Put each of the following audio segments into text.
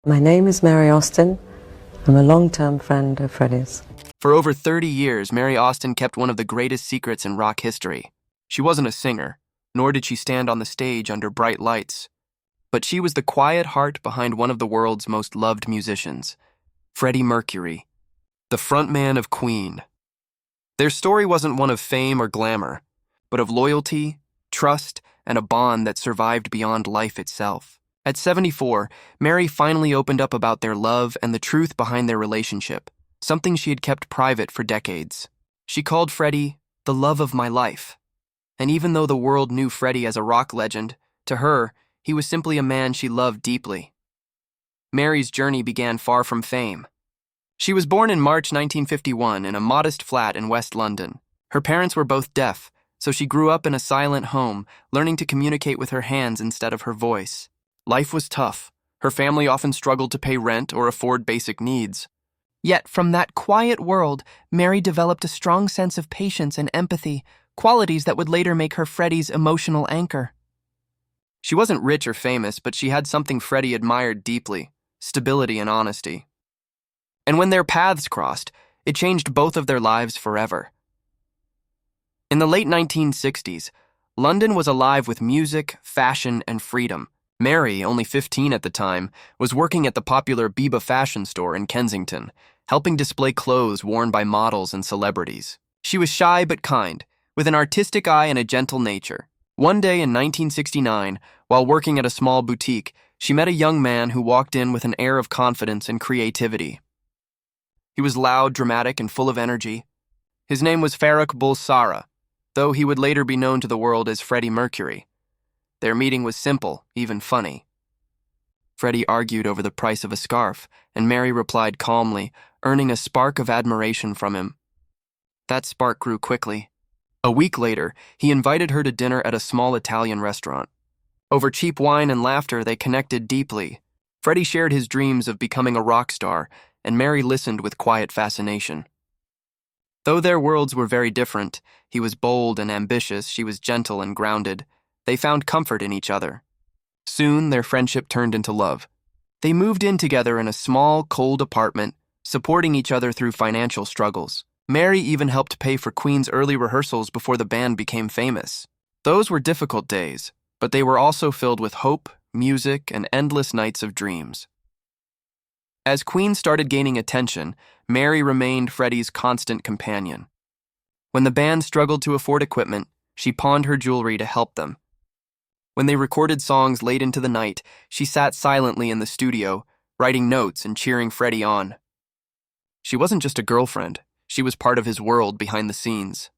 My name is Mary Austin. I'm a long-term friend of Freddie's. For over 30 years, Mary Austin kept one of the greatest secrets in rock history. She wasn't a singer, nor did she stand on the stage under bright lights. But she was the quiet heart behind one of the world's most loved musicians, Freddie Mercury, the frontman of Queen. Their story wasn't one of fame or glamour, but of loyalty, trust, and a bond that survived beyond life itself. At 74, Mary finally opened up about their love and the truth behind their relationship, something she had kept private for decades. She called Freddie the love of my life. And even though the world knew Freddie as a rock legend, to her, he was simply a man she loved deeply. Mary's journey began far from fame. She was born in March 1951 in a modest flat in West London. Her parents were both deaf, so she grew up in a silent home, learning to communicate with her hands instead of her voice. Life was tough. Her family often struggled to pay rent or afford basic needs. Yet, from that quiet world, Mary developed a strong sense of patience and empathy, qualities that would later make her Freddie's emotional anchor. She wasn't rich or famous, but she had something Freddie admired deeply: stability and honesty. And when their paths crossed, it changed both of their lives forever. In the late 1960s, London was alive with music, fashion, and freedom. Mary, only 15 at the time, was working at the popular Biba fashion store in Kensington, helping display clothes worn by models and celebrities. She was shy but kind, with an artistic eye and a gentle nature. One day in 1969, while working at a small boutique, she met a young man who walked in with an air of confidence and creativity. He was loud, dramatic, and full of energy. His name was Farrokh Bulsara, though he would later be known to the world as Freddie Mercury. Their meeting was simple, even funny. Freddie argued over the price of a scarf, and Mary replied calmly, earning a spark of admiration from him. That spark grew quickly. A week later, he invited her to dinner at a small Italian restaurant. Over cheap wine and laughter, they connected deeply. Freddie shared his dreams of becoming a rock star, and Mary listened with quiet fascination. Though their worlds were very different, he was bold and ambitious, she was gentle and grounded. They found comfort in each other. Soon, their friendship turned into love. They moved in together in a small, cold apartment, supporting each other through financial struggles. Mary even helped pay for Queen's early rehearsals before the band became famous. Those were difficult days, but they were also filled with hope, music, and endless nights of dreams. As Queen started gaining attention, Mary remained Freddie's constant companion. When the band struggled to afford equipment, she pawned her jewelry to help them. When they recorded songs late into the night, she sat silently in the studio, writing notes and cheering Freddie on. She wasn't just a girlfriend, she was part of his world behind the scenes.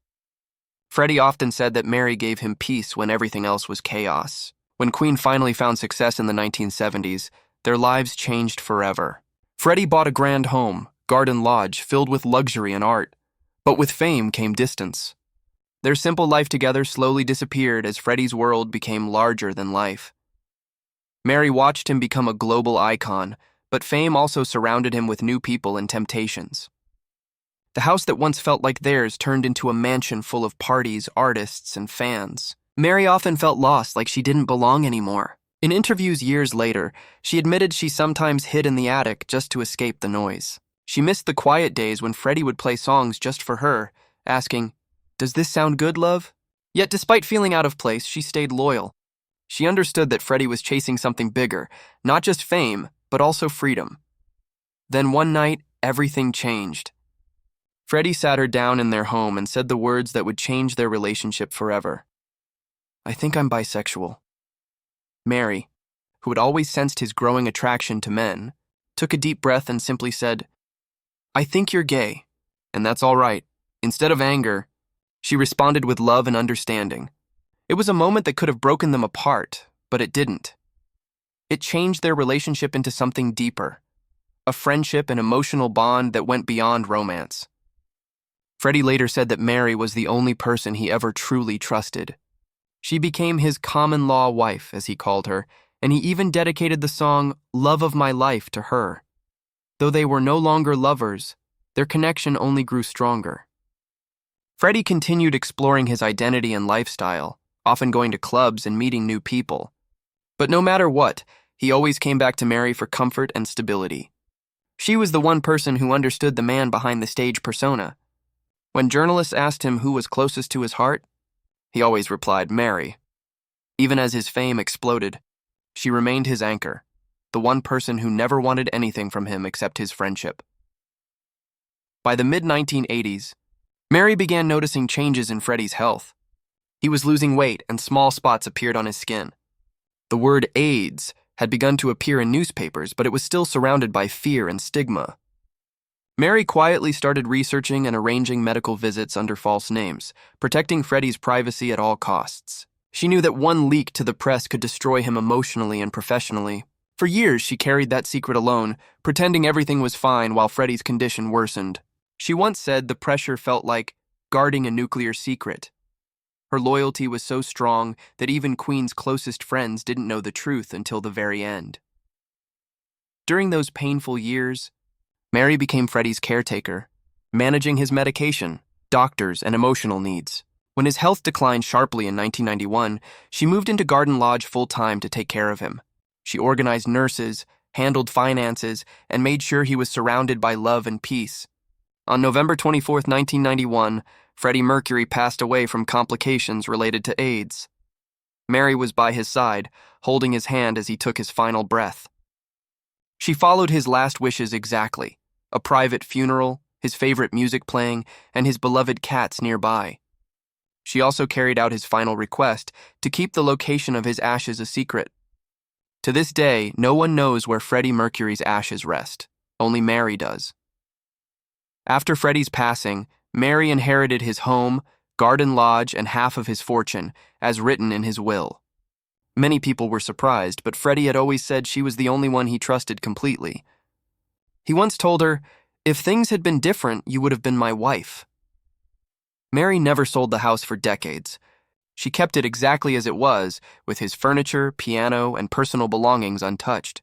Freddie often said that Mary gave him peace when everything else was chaos. When Queen finally found success in the 1970s, their lives changed forever. Freddie bought a grand home, garden lodge, filled with luxury and art. But with fame came distance. Their simple life together slowly disappeared as Freddie's world became larger than life. Mary watched him become a global icon, but fame also surrounded him with new people and temptations. The house that once felt like theirs turned into a mansion full of parties, artists, and fans. Mary often felt lost, like she didn't belong anymore. In interviews years later, she admitted she sometimes hid in the attic just to escape the noise. She missed the quiet days when Freddie would play songs just for her, asking, "Does this sound good, love?" Yet despite feeling out of place, she stayed loyal. She understood that Freddie was chasing something bigger, not just fame, but also freedom. Then one night, everything changed. Freddie sat her down in their home and said the words that would change their relationship forever. "I think I'm bisexual." Mary, who had always sensed his growing attraction to men, took a deep breath and simply said, "I think you're gay, and that's all right." Instead of anger, she responded with love and understanding. It was a moment that could have broken them apart, but it didn't. It changed their relationship into something deeper, a friendship and emotional bond that went beyond romance. Freddie later said that Mary was the only person he ever truly trusted. She became his common-law wife, as he called her, and he even dedicated the song "Love of My Life" to her. Though they were no longer lovers, their connection only grew stronger. Freddie continued exploring his identity and lifestyle, often going to clubs and meeting new people. But no matter what, He always came back to Mary for comfort and stability. She was the one person who understood the man behind the stage persona. When journalists asked him who was closest to his heart, he always replied, Mary. Even as his fame exploded, she remained his anchor, the one person who never wanted anything from him except his friendship. By the mid-1980s, Mary began noticing changes in Freddie's health. He was losing weight and small spots appeared on his skin. The word AIDS had begun to appear in newspapers, but it was still surrounded by fear and stigma. Mary quietly started researching and arranging medical visits under false names, protecting Freddie's privacy at all costs. She knew that one leak to the press could destroy him emotionally and professionally. For years, she carried that secret alone, pretending everything was fine while Freddie's condition worsened. She once said the pressure felt like guarding a nuclear secret. Her loyalty was so strong that even Queen's closest friends didn't know the truth until the very end. During those painful years, Mary became Freddie's caretaker, managing his medication, doctors, and emotional needs. When his health declined sharply in 1991, she moved into Garden Lodge full-time to take care of him. She organized nurses, handled finances, and made sure he was surrounded by love and peace. On November 24, 1991, Freddie Mercury passed away from complications related to AIDS. Mary was by his side, holding his hand as he took his final breath. She followed his last wishes exactly: a private funeral, his favorite music playing, and his beloved cats nearby. She also carried out his final request to keep the location of his ashes a secret. To this day, no one knows where Freddie Mercury's ashes rest. Only Mary does. After Freddie's passing, Mary inherited his home, Garden Lodge, and half of his fortune, as written in his will. Many people were surprised, but Freddie had always said she was the only one he trusted completely. He once told her, "If things had been different, you would have been my wife." Mary never sold the house for decades. She kept it exactly as it was, with his furniture, piano, and personal belongings untouched.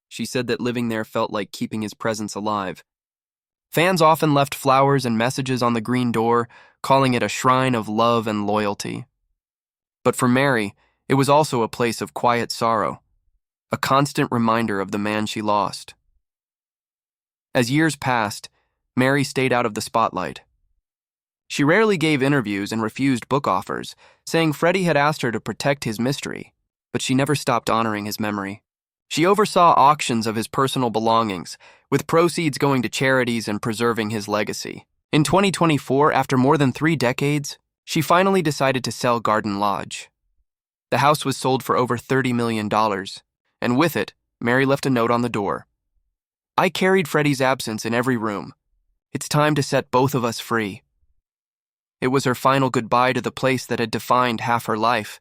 She said that living there felt like keeping his presence alive. Fans often left flowers and messages on the green door, calling it a shrine of love and loyalty. But for Mary, it was also a place of quiet sorrow, a constant reminder of the man she lost. As years passed, Mary stayed out of the spotlight. She rarely gave interviews and refused book offers, saying Freddie had asked her to protect his mystery, but she never stopped honoring his memory. She oversaw auctions of his personal belongings, with proceeds going to charities and preserving his legacy. In 2024, after more than 3 decades, she finally decided to sell Garden Lodge. The house was sold for over $30 million, and with it, Mary left a note on the door. "I carried Freddie's absence in every room. It's time to set both of us free." It was her final goodbye to the place that had defined half her life.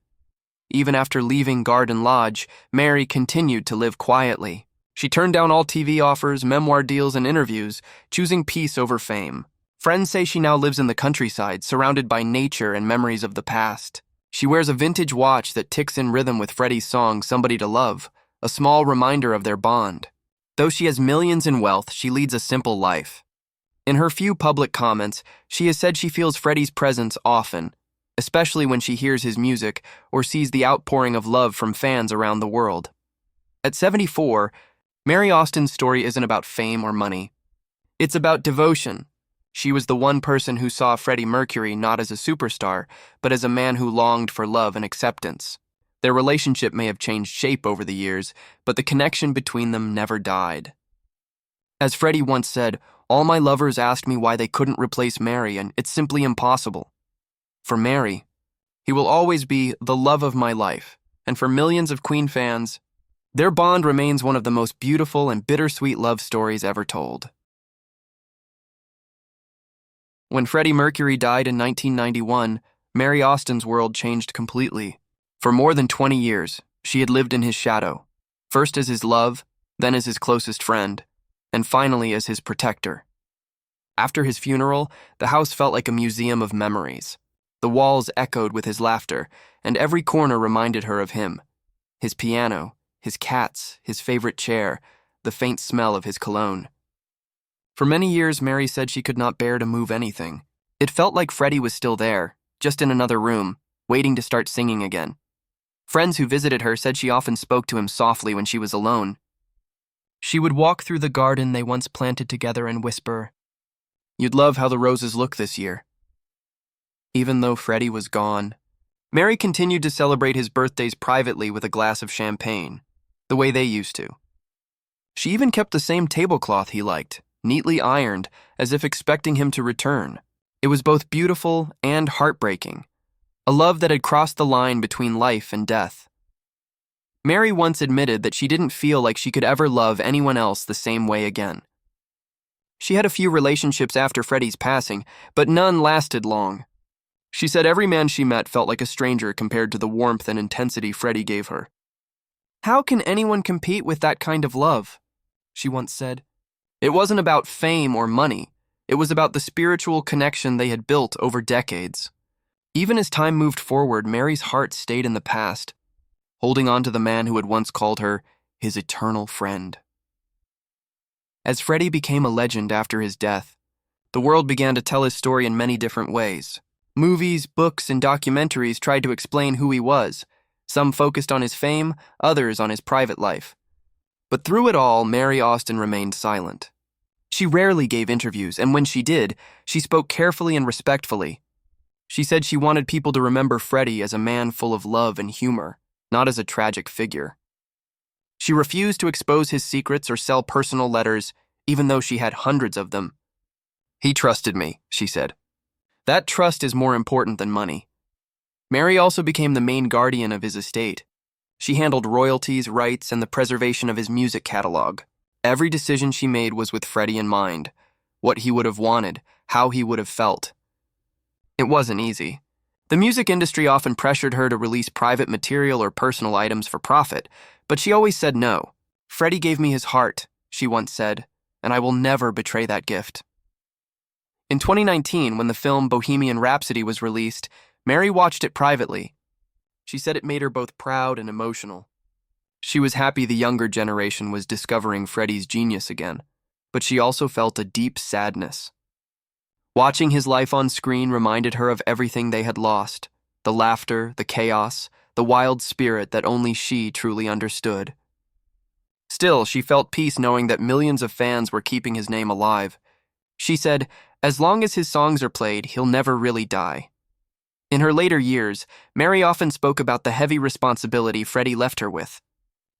Even after leaving Garden Lodge, Mary continued to live quietly. She turned down all TV offers, memoir deals, and interviews, choosing peace over fame. Friends say she now lives in the countryside, surrounded by nature and memories of the past. She wears a vintage watch that ticks in rhythm with Freddie's song, "Somebody to Love," a small reminder of their bond. Though she has millions in wealth, she leads a simple life. In her few public comments, she has said she feels Freddie's presence often, especially when she hears his music or sees the outpouring of love from fans around the world. At 74, Mary Austin's story isn't about fame or money. It's about devotion. She was the one person who saw Freddie Mercury not as a superstar, but as a man who longed for love and acceptance. Their relationship may have changed shape over the years, but the connection between them never died. As Freddie once said, "All my lovers asked me why they couldn't replace Mary, and it's simply impossible." For Mary, he will always be the love of my life, and for millions of Queen fans, their bond remains one of the most beautiful and bittersweet love stories ever told. When Freddie Mercury died in 1991, Mary Austin's world changed completely. For more than 20 years, she had lived in his shadow, first as his love, then as his closest friend, and finally as his protector. After his funeral, the house felt like a museum of memories. The walls echoed with his laughter, and every corner reminded her of him. His piano, his cats, his favorite chair, the faint smell of his cologne. For many years, Mary said she could not bear to move anything. It felt like Freddie was still there, just in another room, waiting to start singing again. Friends who visited her said she often spoke to him softly when she was alone. She would walk through the garden they once planted together and whisper, "You'd love how the roses look this year." Even though Freddie was gone, Mary continued to celebrate his birthdays privately with a glass of champagne, the way they used to. She even kept the same tablecloth he liked, neatly ironed, as if expecting him to return. It was both beautiful and heartbreaking, a love that had crossed the line between life and death. Mary once admitted that she didn't feel like she could ever love anyone else the same way again. She had a few relationships after Freddie's passing, but none lasted long. She said every man she met felt like a stranger compared to the warmth and intensity Freddie gave her. "How can anyone compete with that kind of love?" she once said. It wasn't about fame or money. It was about the spiritual connection they had built over decades. Even as time moved forward, Mary's heart stayed in the past, holding on to the man who had once called her his eternal friend. As Freddie became a legend after his death, the world began to tell his story in many different ways. Movies, books, and documentaries tried to explain who he was. Some focused on his fame, others on his private life. But through it all, Mary Austin remained silent. She rarely gave interviews, and when she did, she spoke carefully and respectfully. She said she wanted people to remember Freddie as a man full of love and humor, not as a tragic figure. She refused to expose his secrets or sell personal letters, even though she had hundreds of them. "He trusted me," she said. "That trust is more important than money." Mary also became the main guardian of his estate. She handled royalties, rights, and the preservation of his music catalog. Every decision she made was with Freddie in mind, what he would have wanted, how he would have felt. It wasn't easy. The music industry often pressured her to release private material or personal items for profit, but she always said no. "Freddie gave me his heart," she once said, "and I will never betray that gift." In 2019, when the film Bohemian Rhapsody was released, Mary watched it privately. She said it made her both proud and emotional. She was happy the younger generation was discovering Freddie's genius again, but she also felt a deep sadness. Watching his life on screen reminded her of everything they had lost, the laughter, the chaos, the wild spirit that only she truly understood. Still, she felt peace knowing that millions of fans were keeping his name alive. She said, "As long as his songs are played, he'll never really die." In her later years, Mary often spoke about the heavy responsibility Freddie left her with.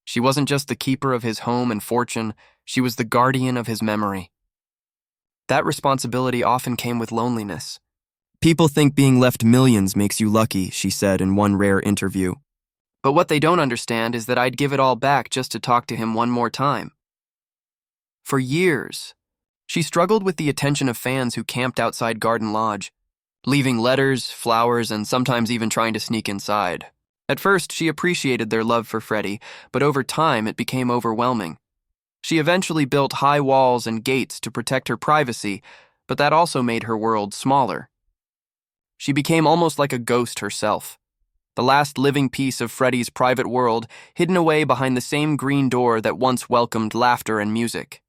She wasn't just the keeper of his home and fortune, she was the guardian of his memory. That responsibility often came with loneliness. "People think being left millions makes you lucky," she said in one rare interview. "But what they don't understand is that I'd give it all back just to talk to him one more time." For years, she struggled with the attention of fans who camped outside Garden Lodge, leaving letters, flowers, and sometimes even trying to sneak inside. At first, she appreciated their love for Freddie, but over time it became overwhelming. She eventually built high walls and gates to protect her privacy, but that also made her world smaller. She became almost like a ghost herself, the last living piece of Freddie's private world hidden away behind the same green door that once welcomed laughter and music.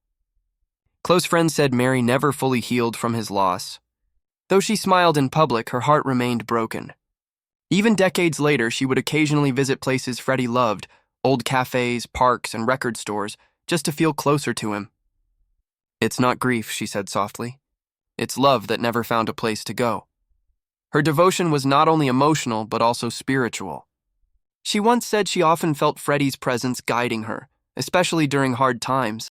Close friends said Mary never fully healed from his loss. Though she smiled in public, her heart remained broken. Even decades later, she would occasionally visit places Freddie loved, old cafes, parks, and record stores, just to feel closer to him. "It's not grief," she said softly. "It's love that never found a place to go." Her devotion was not only emotional, but also spiritual. She once said she often felt Freddie's presence guiding her, especially during hard times.